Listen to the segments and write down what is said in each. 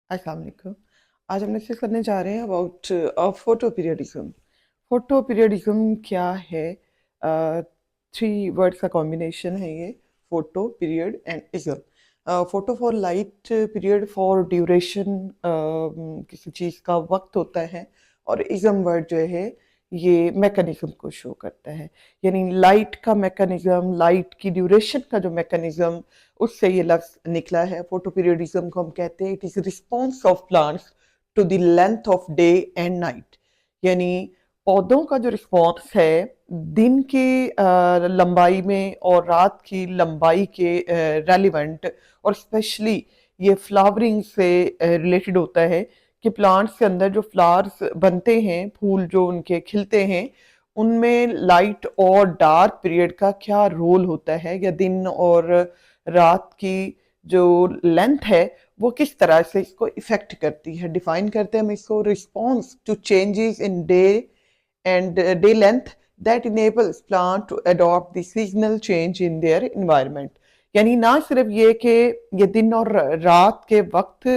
अस्सलाम वालेकुम। आज हम डिस्कस करने जा रहे हैं about photo periodism. Photo periodism क्या है? थ्री वर्ड्स का कॉम्बिनेशन है ये, photo period and ism. Photo for light, period for duration, किसी चीज़ का वक्त होता है, और इज्म वर्ड जो है ये मैकेनिज्म को शो करता है। यानी लाइट का मैकेनिज्म, लाइट की ड्यूरेशन का जो मैकेनिज्म, उससे ये लफ्ज निकला है। फोटो पीरियडिज्म को हम कहते हैं it is response of plants to the length of day and night. यानी पौधों का जो रिस्पॉन्स है दिन की लंबाई में और रात की लंबाई के रेलिवेंट, और स्पेशली ये फ्लावरिंग से रिलेटेड होता है कि प्लांट्स के अंदर जो फ्लावर्स बनते हैं, फूल जो उनके खिलते हैं, उनमें लाइट और डार्क पीरियड का क्या रोल होता है, या दिन और रात की जो लेंथ है वो किस तरह से इसको इफेक्ट करती है। डिफाइन करते हैं हम इसको, response to changes in day and day length that enables plant to adopt the seasonal change in their environment। यानी ना सिर्फ ये कि ये दिन और रात के वक्त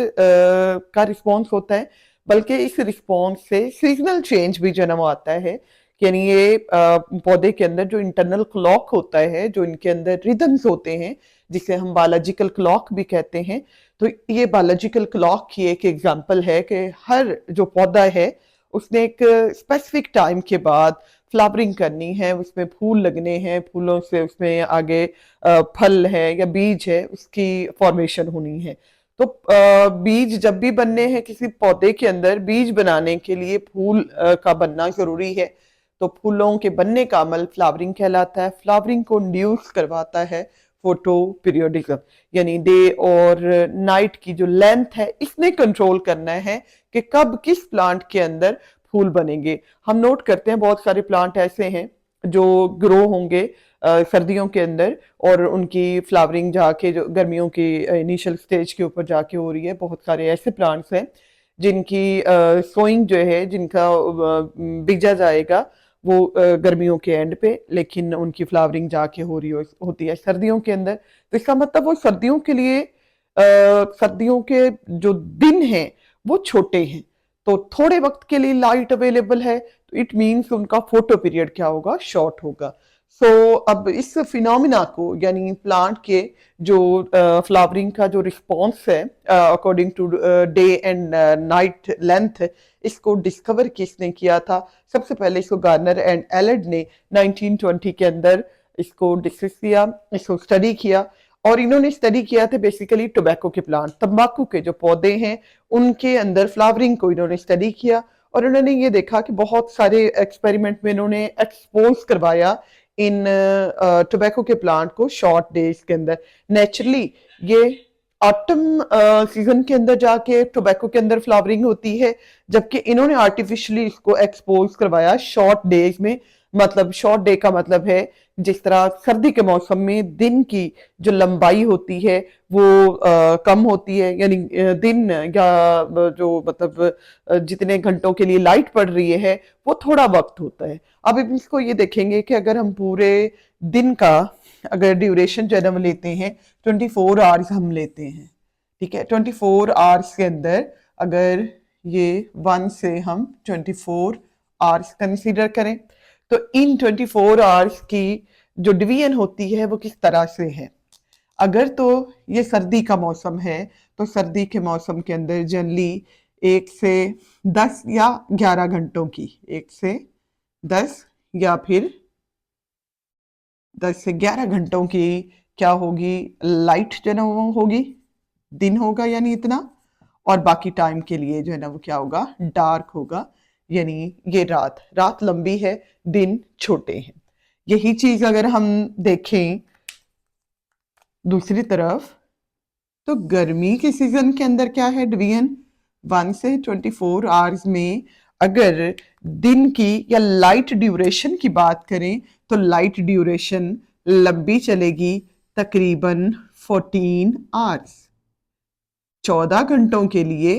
का रिस्पॉन्स होता है, बल्कि इस रिस्पॉन्स से सीजनल चेंज भी जन्म आता है। यानी ये पौधे के अंदर जो इंटरनल क्लॉक होता है, जो इनके अंदर रिदम्स होते हैं, जिसे हम बायोलॉजिकल क्लॉक भी कहते हैं, तो ये बायोलॉजिकल क्लॉक की एक एग्जांपल है कि हर जो पौधा है उसने एक स्पेसिफिक टाइम के बाद फ्लावरिंग करनी है, उसमें फूल लगने हैं, फूलों से उसमें आगे फल है या बीज है उसकी फॉर्मेशन होनी है। तो बीज जब भी बनने हैं किसी पौधे के अंदर, बीज बनाने के लिए फूल का बनना जरूरी है। तो फूलों के बनने का अमल फ्लावरिंग कहलाता है। फ्लावरिंग को इंड्यूस करवाता है फोटो पीरियडिज्म। यानी डे और नाइट की जो लेंथ है इसने कंट्रोल करना है कि कब किस प्लांट के अंदर फूल बनेंगे। हम नोट करते हैं बहुत सारे प्लांट ऐसे हैं जो ग्रो होंगे सर्दियों के अंदर, और उनकी फ्लावरिंग जाके जो गर्मियों की इनिशियल स्टेज के ऊपर जाके हो रही है। बहुत सारे ऐसे प्लांट्स हैं जिनकी सोइंग जो है, जिनका बीजा जाएगा वो गर्मियों के एंड पे, लेकिन उनकी फ्लावरिंग जाके हो रही होती है सर्दियों के अंदर। तो इसका मतलब वो सर्दियों के लिए सर्दियों के जो दिन हैं वो छोटे हैं, तो थोड़े वक्त के लिए लाइट अवेलेबल है, तो इट मीन्स उनका फोटो पीरियड क्या होगा, शॉर्ट होगा। अब इस फिनोमिना को, यानी प्लांट के जो फ्लावरिंग का जो रिस्पॉन्स है according to day and night length, इसको डिस्कवर किसने किया था? सबसे पहले इसको गार्नर एंड एलर्ड ने 1920 के अंदर इसको डिस्कस किया, इसको स्टडी किया। और इन्होंने स्टडी किया था बेसिकली टोबैको के प्लांट, तंबाकू के जो पौधे हैं उनके अंदर फ्लावरिंग को इन्होंने स्टडी किया। और उन्होंने ये देखा कि बहुत सारे एक्सपेरिमेंट में इन्होंने एक्सपोज करवाया इन टोबैको के प्लांट को शॉर्ट डेज के अंदर। नेचुरली ये ऑटम सीजन के अंदर जाके टोबैको के अंदर फ्लावरिंग होती है, जबकि इन्होंने आर्टिफिशियली इसको एक्सपोज करवाया शॉर्ट डेज में। मतलब शॉर्ट डे का मतलब है जिस तरह सर्दी के मौसम में दिन की जो लंबाई होती है वो कम होती है, यानी दिन या जो मतलब जितने घंटों के लिए लाइट पड़ रही है वो थोड़ा वक्त होता है। अब इसको ये देखेंगे कि अगर हम पूरे दिन का अगर ड्यूरेशन जो है हम लेते हैं 24 आवर्स हम लेते हैं, ठीक है, 24 आवर्स के अंदर अगर ये 1 से हम 24 आवर्स कंसीडर करें, तो इन 24 आवर्स की जो डिवीजन होती है वो किस तरह से है। अगर तो ये सर्दी का मौसम है, तो सर्दी के मौसम के अंदर जनरली 1 से 10 या 11 घंटों की, 1 से 10 या फिर 10 से 11 घंटों की क्या होगी, लाइट जो है ना वो होगी, दिन होगा यानी इतना, और बाकी टाइम के लिए जो है ना वो क्या होगा, डार्क होगा। यानी ये रात रात लंबी है, दिन छोटे हैं। यही चीज अगर हम देखें दूसरी तरफ, तो गर्मी के सीजन के अंदर क्या है डिवीजन, 1 से 24 आवर्स में अगर दिन की या लाइट ड्यूरेशन की बात करें, तो लाइट ड्यूरेशन लंबी चलेगी तकरीबन 14 आवर्स। 14 घंटों के लिए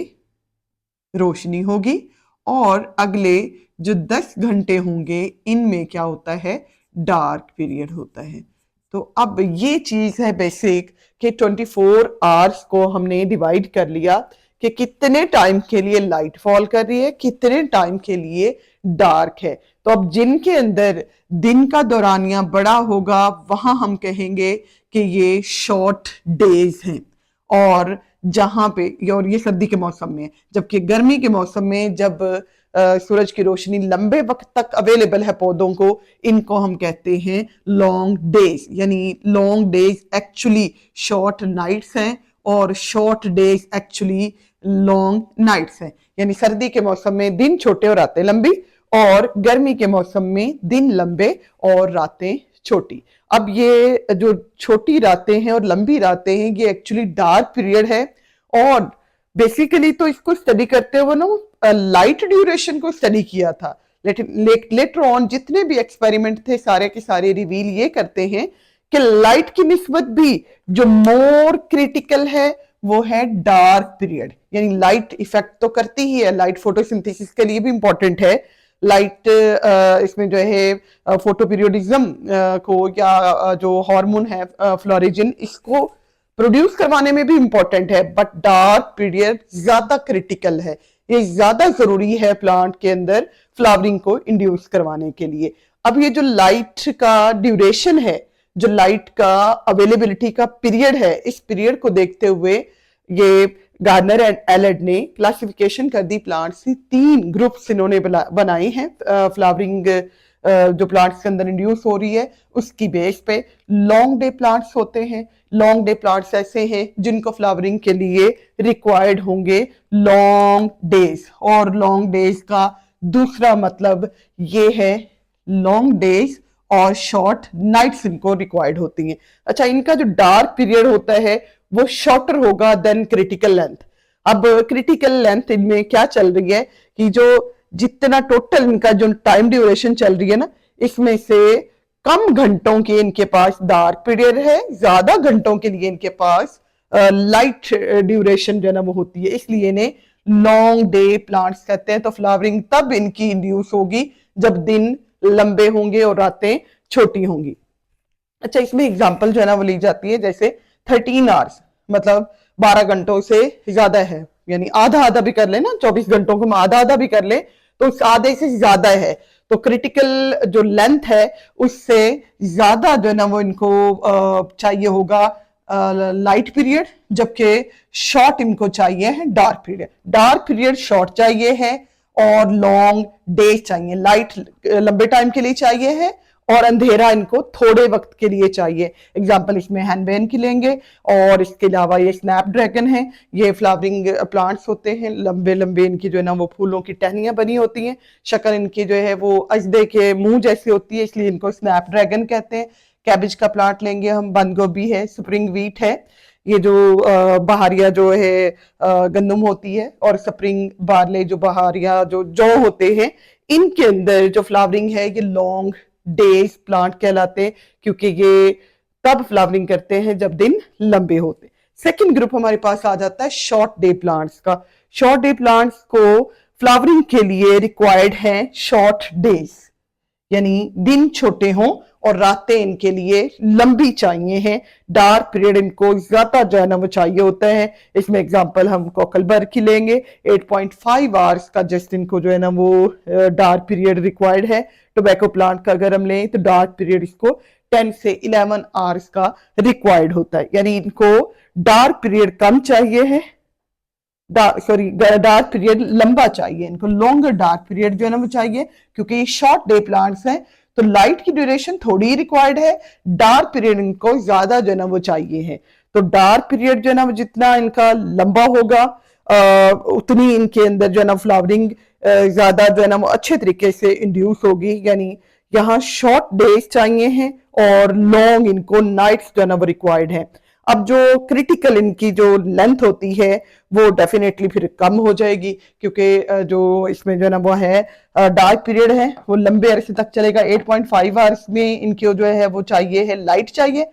रोशनी होगी, और अगले जो 10 घंटे होंगे इनमें क्या होता है, डार्क पीरियड होता है। तो अब ये चीज है बेसिक कि 24 आवर्स को हमने डिवाइड कर लिया कि कितने टाइम के लिए लाइट फॉल कर रही है, कितने टाइम के लिए डार्क है। तो अब जिनके अंदर दिन का दौरानिया बड़ा होगा वहां हम कहेंगे कि ये शॉर्ट डेज हैं। और जहां पे और ये सर्दी के मौसम में, जबकि गर्मी के मौसम में जब सूरज की रोशनी लंबे वक्त तक अवेलेबल है पौधों को, इनको हम कहते हैं लॉन्ग डेज। यानी long days actually short nights हैं और short days actually long nights हैं। यानी सर्दी के मौसम में दिन छोटे और रातें लंबी, और गर्मी के मौसम में दिन लंबे और रातें छोटी। अब ये जो छोटी रातें हैं और लंबी रातें हैं, ये एक्चुअली डार्क पीरियड है। और बेसिकली तो इसको स्टडी करते हुए ना लाइट ड्यूरेशन को स्टडी किया था, लेकिन लेटर ऑन जितने भी एक्सपेरिमेंट थे सारे के सारे रिवील ये करते हैं कि लाइट की निस्बत भी जो मोर क्रिटिकल है वो है डार्क पीरियड। यानी लाइट इफेक्ट तो करती ही है, लाइट फोटोसिंथेसिस के लिए भी इंपॉर्टेंट है। लाइट इसमें जो है फोटो पीरियोडिज्म को या जो हार्मोन है फ्लोरिजिन, इसको प्रोड्यूस करवाने में भी इंपॉर्टेंट है। बट डार्क पीरियड ज्यादा क्रिटिकल है, ये ज्यादा जरूरी है प्लांट के अंदर फ्लावरिंग को इंड्यूस करवाने के लिए। अब ये जो लाइट का ड्यूरेशन है, जो लाइट का अवेलेबिलिटी का पीरियड है, इस पीरियड को देखते हुए ये गार्डनर एंड एलेड ने क्लासिफिकेशन कर दी प्लांट्स की। 3 ग्रुप्स इन्होंने बनाए हैं फ्लावरिंग जो प्लांट्स के अंदर इंड्यूस हो रही है उसकी बेस पे। लॉन्ग डे प्लांट्स होते हैं। लॉन्ग डे प्लांट्स ऐसे हैं जिनको फ्लावरिंग के लिए रिक्वायर्ड होंगे लॉन्ग डेज। और लॉन्ग डेज का दूसरा मतलब ये है लॉन्ग डेज और शॉर्ट नाइट्स इनको रिक्वायर्ड होती हैं। अच्छा, इनका जो डार्क पीरियड होता है वो शॉर्टर होगा देन क्रिटिकल लेंथ। अब क्रिटिकल लेंथ इनमें क्या चल रही है कि जो जितना टोटल इनका जो टाइम ड्यूरेशन चल रही है ना, इसमें से कम घंटों के इनके पास डार्क पीरियड है, ज्यादा घंटों के लिए इनके पास लाइट ड्यूरेशन जो है ना वो होती है। इसलिए इन्हें लॉन्ग डे प्लांट्स कहते हैं। तो फ्लावरिंग तब इनकी इंड्यूस होगी जब दिन लंबे होंगे और रातें छोटी होंगी। अच्छा, इसमें एग्जांपल जो है ना वो ली जाती है, जैसे 13 आवर्स मतलब 12 घंटों से ज्यादा है, यानी आधा आधा भी कर ले ना, 24 घंटों को आधा आधा भी कर ले तो उस आधे से ज्यादा है। तो क्रिटिकल जो लेंथ है उससे ज्यादा जो है ना वो इनको चाहिए होगा लाइट पीरियड, जबकि शॉर्ट इनको चाहिए है dark period. Dark period short चाहिए है और लॉन्ग डे चाहिए। लाइट लंबे टाइम के लिए चाहिए है और अंधेरा इनको थोड़े वक्त के लिए चाहिए। एग्जाम्पल इसमें हैंडबेन की लेंगे, और इसके अलावा ये स्नैपड्रैगन है। ये फ्लावरिंग प्लांट्स होते हैं, लंबे लंबे इनकी जो है ना वो फूलों की टहनियां बनी होती हैं। शक्ल इनकी जो है वो अजदे के मुंह जैसी होती है, इसलिए इनको स्नैपड्रैगन कहते हैं। कैबेज का प्लांट लेंगे हम, बंद गोभी है, स्प्रिंग व्हीट है। ये जो बहारिया जो है गंदम होती है, और स्प्रिंग बार्ले जो बहारिया जो जौ होते हैं, इनके अंदर जो फ्लावरिंग है ये लॉन्ग डेज प्लांट कहलाते हैं, क्योंकि ये तब फ्लावरिंग करते हैं जब दिन लंबे होते। सेकंड ग्रुप हमारे पास आ जाता है शॉर्ट डे प्लांट्स का। शॉर्ट डे प्लांट्स को फ्लावरिंग के लिए रिक्वायर्ड है शॉर्ट डेज, यानी दिन छोटे हों और रातें इनके लिए लंबी चाहिए हैं। डार्क पीरियड इनको ज्यादा जो है ना वो चाहिए होता है। इसमें एग्जांपल हम कोकलबर्ग की लेंगे, 8.5 आवर्स का जस्ट इनको जो है ना वो डार्क पीरियड रिक्वायर्ड है। टोबैको प्लांट का अगर हम लें तो डार्क पीरियड इसको 10 से 11 आवर्स का रिक्वायर्ड होता है। यानी इनको डार्क पीरियड कम चाहिए है, डार्क पीरियड लंबा चाहिए इनको, लॉन्गर डार्क पीरियड जो है ना वो चाहिए, क्योंकि ये शॉर्ट डे प्लांट्स हैं तो लाइट की ड्यूरेशन थोड़ी रिक्वायर्ड है, डार्क पीरियड इनको ज्यादा जो है ना वो चाहिए है। तो डार्क पीरियड जो है ना वो जितना इनका लंबा होगा उतनी इनके अंदर जो है ना फ्लावरिंग ज्यादा जो है ना वो अच्छे तरीके से इंड्यूस होगी। यानी यहाँ शॉर्ट डेज चाहिए हैं और लॉन्ग इनको नाइट्स जो है ना वो रिक्वायर्ड है। अब जो क्रिटिकल इनकी जो लेंथ होती है वो डेफिनेटली फिर कम हो जाएगी, क्योंकि जो इसमें जो है ना वो है डार्क पीरियड है वो लंबे अरसे तक चलेगा। 8.5 आवर्स में इनकी जो है वो चाहिए है लाइट चाहिए।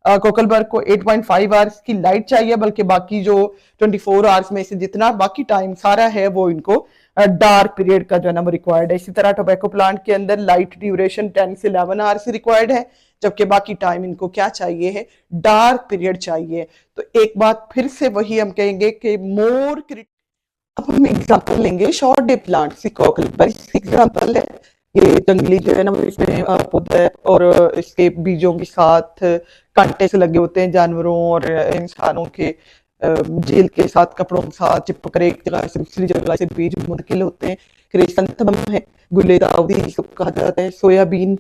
कोकलबर्ग को 8.5 आवर्स की लाइट चाहिए, बल्कि बाकी जो 24 आवर्स में से जितना बाकी टाइम सारा है वो इनको डार्क पीरियड का जो है ना वो रिक्वायर्ड है। इसी तरह टोबैको प्लांट के अंदर लाइट ड्यूरेशन 10 से 11 आवर्स रिक्वायर्ड है, जबकि बाकी टाइम इनको क्या चाहिए है, डार्क पीरियड चाहिए। तो एक बात फिर से वही हम कहेंगे कि मोर अब हम एग्जांपल लेंगे शॉर्ट डे प्लांट सिकोकल, बेस्ट एग्जांपल है ये। जंगली जो है ना, इसमें पौधा है और इसके बीजों के साथ कांटे से लगे होते हैं जानवरों और इंसानों के जेल के साथ, कपड़ों के साथ चिपक कर एक जगह से दूसरी जगह से बीज मुंतकिल होते हैं। क्रिसैंथेमम है, गुले दाऊदी सब कहा जाता है, सोयाबीन,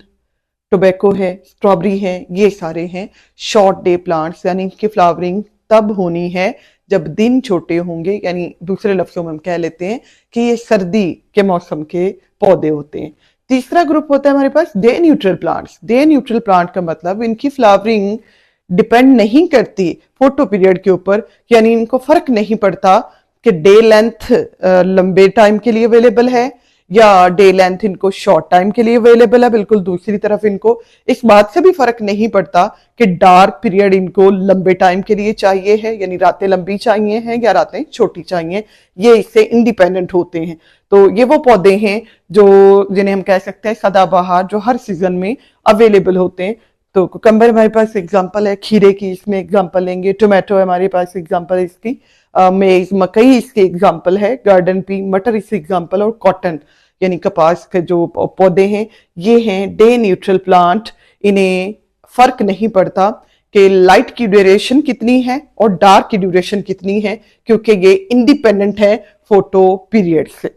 टोबैको है, स्ट्रॉबेरी है, ये सारे हैं शॉर्ट डे प्लांट्स। यानी इनकी फ्लावरिंग तब होनी है जब दिन छोटे होंगे, यानी दूसरे लफ्जों में हम कह लेते हैं कि ये सर्दी के मौसम के पौधे होते हैं। तीसरा ग्रुप होता है हमारे पास day neutral plants. Day neutral plant का मतलब इनकी फ्लावरिंग डिपेंड नहीं करती फोटो पीरियड के ऊपर, यानी इनको फर्क नहीं पड़ता कि डे लेंथ लंबे टाइम के लिए अवेलेबल है या डे लेंथ इनको शॉर्ट टाइम के लिए अवेलेबल है। बिल्कुल दूसरी तरफ इनको इस बात से भी फर्क नहीं पड़ता कि डार्क पीरियड इनको लंबे टाइम के लिए चाहिए है, यानी रातें लंबी चाहिए हैं या रातें छोटी चाहिए, ये इससे इंडिपेंडेंट होते हैं। तो ये वो पौधे हैं जो जिन्हें हम कह सकते हैं सदाबहार, जो हर सीजन में अवेलेबल होते हैं। तो कुकम्बर हमारे पास एग्जाम्पल है, खीरे की इसमें एग्जाम्पल लेंगे, टोमेटो हमारे पास एग्जाम्पल है इसकी, मेज मकई इसके एग्जाम्पल है, गार्डन पी मटर इसके एग्जाम्पल, और कॉटन यानी कपास के जो पौधे हैं ये हैं डे न्यूट्रल प्लांट। इन्हें फर्क नहीं पड़ता कि लाइट की ड्यूरेशन कितनी है और डार्क की ड्यूरेशन कितनी है, क्योंकि ये इंडिपेंडेंट है फोटो पीरियड से।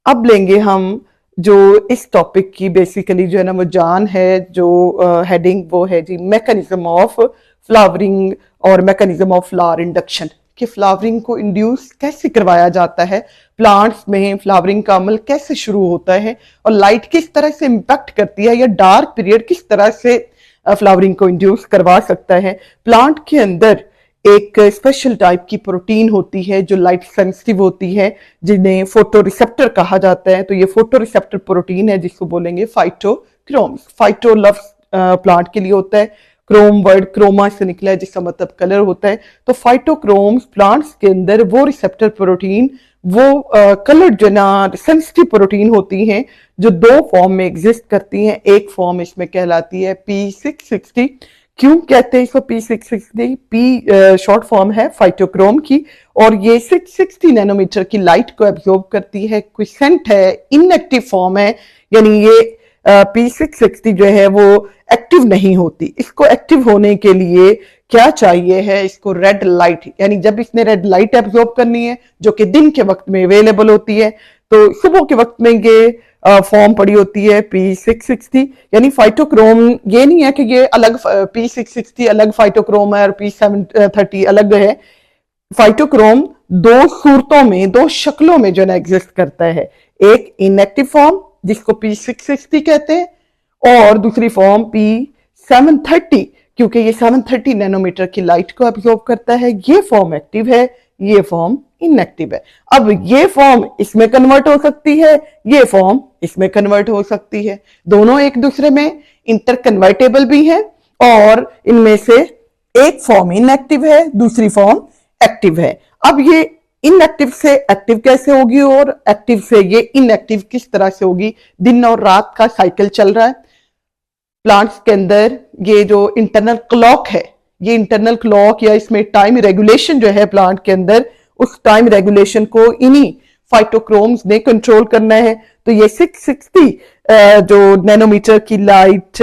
अब लेंगे हम जो इस टॉपिक की बेसिकली जो है ना वो जान है, जो हेडिंग वो है जी मैकेनिज्म ऑफ फ्लावरिंग और मैकेनिज्म ऑफ फ्लावर इंडक्शन, कि फ्लावरिंग को इंड्यूस कैसे करवाया जाता है, प्लांट्स में फ्लावरिंग का अमल कैसे शुरू होता है और लाइट किस तरह से इम्पैक्ट करती है या डार्क पीरियड किस तरह से फ्लावरिंग को इंड्यूस करवा सकता है। प्लांट के अंदर एक स्पेशल टाइप की प्रोटीन होती है जो लाइट सेंसिटिव होती है, जिन्हें फोटो रिसेप्टर कहा जाता है। तो ये फोटो रिसेप्टर प्रोटीन है जिसको बोलेंगे फाइटोक्रोम्स। फाइटो लफ्ज प्लांट के लिए होता है, क्रोम वर्ड क्रोमा से निकला है जिसका मतलब कलर होता है। तो फाइटोक्रोम्स प्लांट्स के अंदर वो रिसेप्टर प्रोटीन, वो कलर जो ना सेंसिटिव प्रोटीन होती हैं जो दो फॉर्म में एग्जिस्ट करती हैं। एक फॉर्म इसमें कहलाती है P660। क्यों कहते हैं इसको P660? P शॉर्ट फॉर्म है फाइटोक्रोम की, और ये 660 नैनोमीटर की लाइट को एब्जॉर्ब करती है। क्विसेंट है, इनएक्टिव फॉर्म है, यानी ये P660 जो है वो एक्टिव नहीं होती। इसको एक्टिव होने के लिए क्या चाहिए है, इसको रेड लाइट, यानी जब इसने रेड लाइट एब्जॉर्ब करनी है जो कि दिन के वक्त में अवेलेबल होती है, तो सुबह के वक्त में ये फॉर्म पड़ी होती है P660। यानी फाइटोक्रोम ये नहीं है कि ये अलग P660 अलग फाइटोक्रोम है और P730 अलग है। फाइटोक्रोम दो सूरतों में, दो शक्लों में जो है एग्जिस्ट करता है। एक इनएक्टिव फॉर्म जिसको P660 कहते हैं और दूसरी फॉर्म P730, क्योंकि ये 730 नैनोमीटर की लाइट को एब्जॉर्ब करता है। ये फॉर्म एक्टिव है, ये फॉर्म इनएक्टिव है। अब ये फॉर्म इसमें कन्वर्ट हो सकती है, ये फॉर्म इसमें कन्वर्ट हो सकती है। दोनों एक दूसरे में इंटरकन्वर्टेबल भी है, और इनमें से एक फॉर्म इनएक्टिव है, दूसरी फॉर्म एक्टिव है। अब ये इनएक्टिव से एक्टिव कैसे होगी और एक्टिव से ये इनएक्टिव किस तरह से होगी? दिन और रात का साइकिल चल रहा है प्लांट्स के अंदर। ये जो इंटरनल क्लॉक है, ये इंटरनल क्लॉक या इसमें टाइम रेगुलेशन जो है प्लांट के अंदर, उस टाइम रेगुलेशन को इन्हीं फाइटोक्रोम्स ने कंट्रोल करना है। तो ये 660 जो नैनोमीटर की लाइट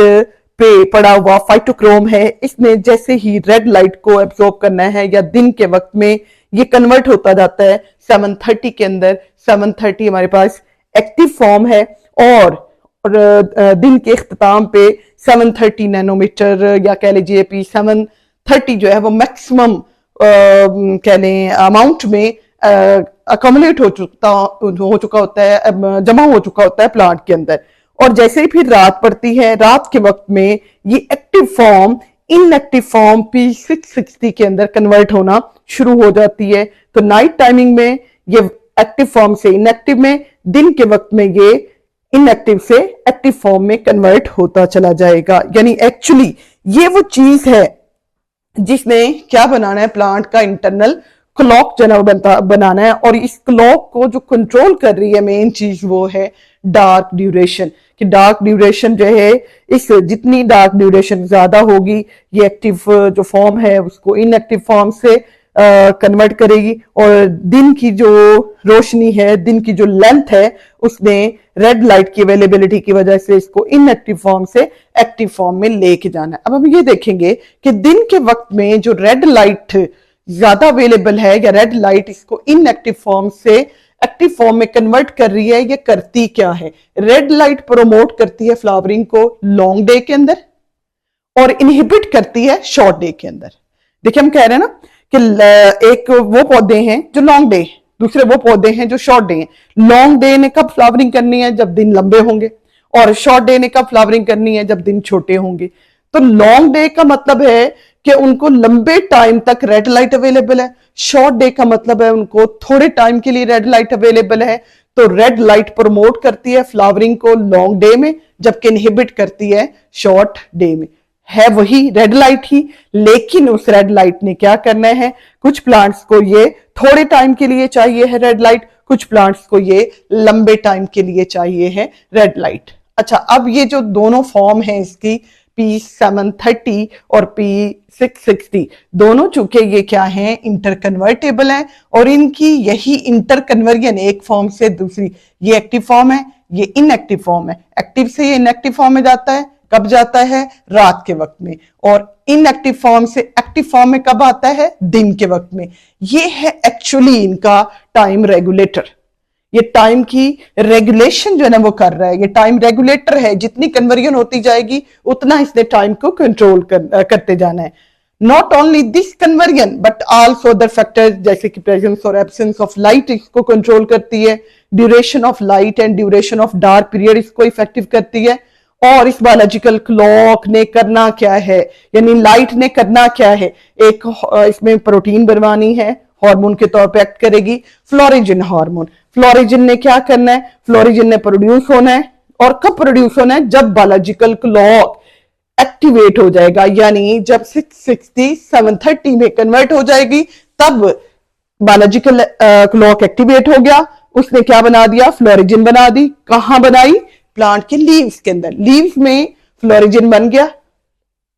पे पड़ा हुआ फाइटोक्रोम है, इसने जैसे ही रेड लाइट को एब्जॉर्ब करना है या दिन के वक्त में ये कन्वर्ट होता जाता है 730 के अंदर। 730 हमारे पास एक्टिव फॉर्म है, और दिन के इख्तिताम पे 730 नैनोमीटर या कह लीजिए P730 जो है वो मैक्सिमम कह लें अमाउंट में अकोमोलेट हो चुका होता है, जमा हो चुका होता है प्लांट के अंदर। और जैसे ही फिर रात पड़ती है, रात के वक्त में ये active form inactive form P660 के अंदर कन्वर्ट होना शुरू हो जाती है। तो नाइट टाइमिंग में ये एक्टिव फॉर्म से इनएक्टिव में, दिन के वक्त में ये इनएक्टिव से एक्टिव फॉर्म में कन्वर्ट होता चला जाएगा। यानी एक्चुअली ये वो चीज है जिसने क्या बनाना है, प्लांट का इंटरनल क्लॉक जो बनाना है, और इस क्लॉक को जो कंट्रोल कर रही है मेन चीज वो है डार्क ड्यूरेशन। कि डार्क ड्यूरेशन जो है, इस जितनी डार्क ड्यूरेशन ज्यादा होगी, ये एक्टिव जो फॉर्म है उसको इनएक्टिव फॉर्म से कन्वर्ट करेगी, और दिन की जो रोशनी है, दिन की जो लेंथ है, उसमें रेड लाइट की अवेलेबिलिटी की वजह से इसको इनएक्टिव फॉर्म से एक्टिव फॉर्म में लेके जाना है। अब हम ये देखेंगे कि दिन के वक्त में जो रेड लाइट ज्यादा अवेलेबल है, या रेड लाइट इसको इनएक्टिव फॉर्म से एक्टिव फॉर्म में कन्वर्ट कर रही है, ये करती क्या है। रेड लाइट प्रोमोट करती है फ्लावरिंग को लॉन्ग डे के अंदर, और इनहिबिट करती है शॉर्ट डे के अंदर। देखिए हम कह रहे हैं ना कि एक वो पौधे हैं जो लॉन्ग डे, दूसरे वो पौधे हैं जो शॉर्ट डे हैं। लॉन्ग डे ने कब फ्लावरिंग करनी है, जब दिन लंबे होंगे, और शॉर्ट डे ने कब फ्लावरिंग करनी है, जब दिन छोटे होंगे। तो लॉन्ग डे का मतलब है कि उनको लंबे टाइम तक रेड लाइट अवेलेबल है, शॉर्ट डे का मतलब है उनको थोड़े टाइम के लिए रेड लाइट अवेलेबल है। तो रेड लाइट प्रमोट करती है फ्लावरिंग को लॉन्ग डे में, जबकि इनहिबिट करती है शॉर्ट डे में। है वही रेड लाइट ही, लेकिन उस रेड लाइट ने क्या करना है, कुछ प्लांट्स को ये थोड़े टाइम के लिए चाहिए है रेड लाइट, कुछ प्लांट्स को ये लंबे टाइम के लिए चाहिए है रेड लाइट। अच्छा, अब ये जो दोनों फॉर्म है इसकी P730 और P660, दोनों चूंकि ये क्या है, इंटर कन्वर्टेबल है, और इनकी यही इंटर कन्वर्जन एक फॉर्म से दूसरी, ये एक्टिव फॉर्म है, ये इनएक्टिव फॉर्म है। एक्टिव से ये इनएक्टिव फॉर्म में जाता है, कब जाता है, रात के वक्त में, और इनएक्टिव फॉर्म से एक्टिव फॉर्म में कब आता है, दिन के वक्त में। ये है एक्चुअली इनका टाइम रेगुलेटर। ये टाइम की रेगुलेशन जो है ना वो कर रहा है, ये टाइम रेगुलेटर है। जितनी कन्वर्जन होती जाएगी उतना इसने टाइम को कंट्रोल करते जाना है। Not only this conversion but also other factors, जैसे कि प्रेजेंस और एब्सेंस ऑफ लाइट इसको कंट्रोल करती है, duration of light and duration of dark period इसको इफेक्टिव करती है। और इस बायोलॉजिकल क्लॉक ने करना क्या है, यानी लाइट ने करना क्या है, एक इसमें प्रोटीन बनवानी है, हार्मोन के तौर पे एक्ट करेगी, फ्लोरिजिन हार्मोन। फ्लोरिजिन ने क्या करना है, फ्लोरिजिन ने प्रोड्यूस होना है, और कब प्रोड्यूस होना है, जब बायोलॉजिकल क्लॉक एक्टिवेट हो जाएगा, यानी जब 660 730 में कन्वर्ट हो जाएगी, तब बायोलॉजिकल क्लॉक एक्टिवेट हो गया, उसने क्या बना दिया, फ्लोरिजिन बना दी। कहां बनाई, प्लांट के लीव्स के अंदर। लीव्स में फ्लोरिजिन बन गया,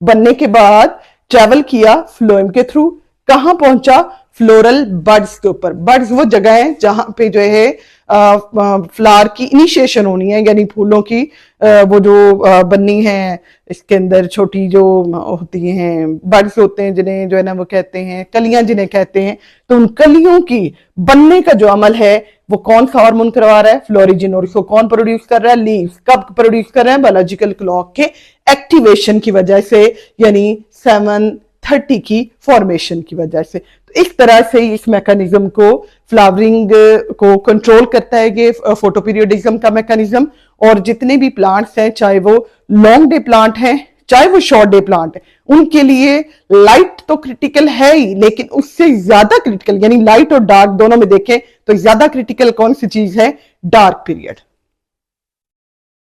बनने के बाद ट्रेवल किया फ्लोएम के थ्रू, कहां पहुंचा, फ्लोरल बड्स के ऊपर। बड्स वो जगह है जहां पे जो है फ्लावर की इनिशिएशन होनी है, यानी फूलों की वो जो बननी है, इसके अंदर छोटी जो होती हैं बड्स होते हैं, जिन्हें जो है ना वो कहते हैं कलियां, जिन्हें कहते हैं। तो उन कलियों की बनने का जो अमल है वो कौन सा हार्मोन करवा रहा है, फ्लोरिजिन। और इसको कौन प्रोड्यूस कर रहा है, लीव्स। कब प्रोड्यूस कर रहे हैं, बायोलॉजिकल क्लॉक के एक्टिवेशन की वजह से, यानी 730 की फॉर्मेशन की वजह से। तो इस तरह से इस मैकेनिज्म को, फ्लावरिंग को कंट्रोल करता है ये फोटोपीरियडिज्म का मैकेनिज्म। और जितने भी प्लांट्स हैं, चाहे वो लॉन्ग डे प्लांट हैं, चाहे वो शॉर्ट डे प्लांट है, उनके लिए लाइट तो क्रिटिकल है ही, लेकिन उससे ज्यादा क्रिटिकल, यानी लाइट और डार्क दोनों में देखें तो ज्यादा क्रिटिकल कौन सी चीज है, डार्क पीरियड।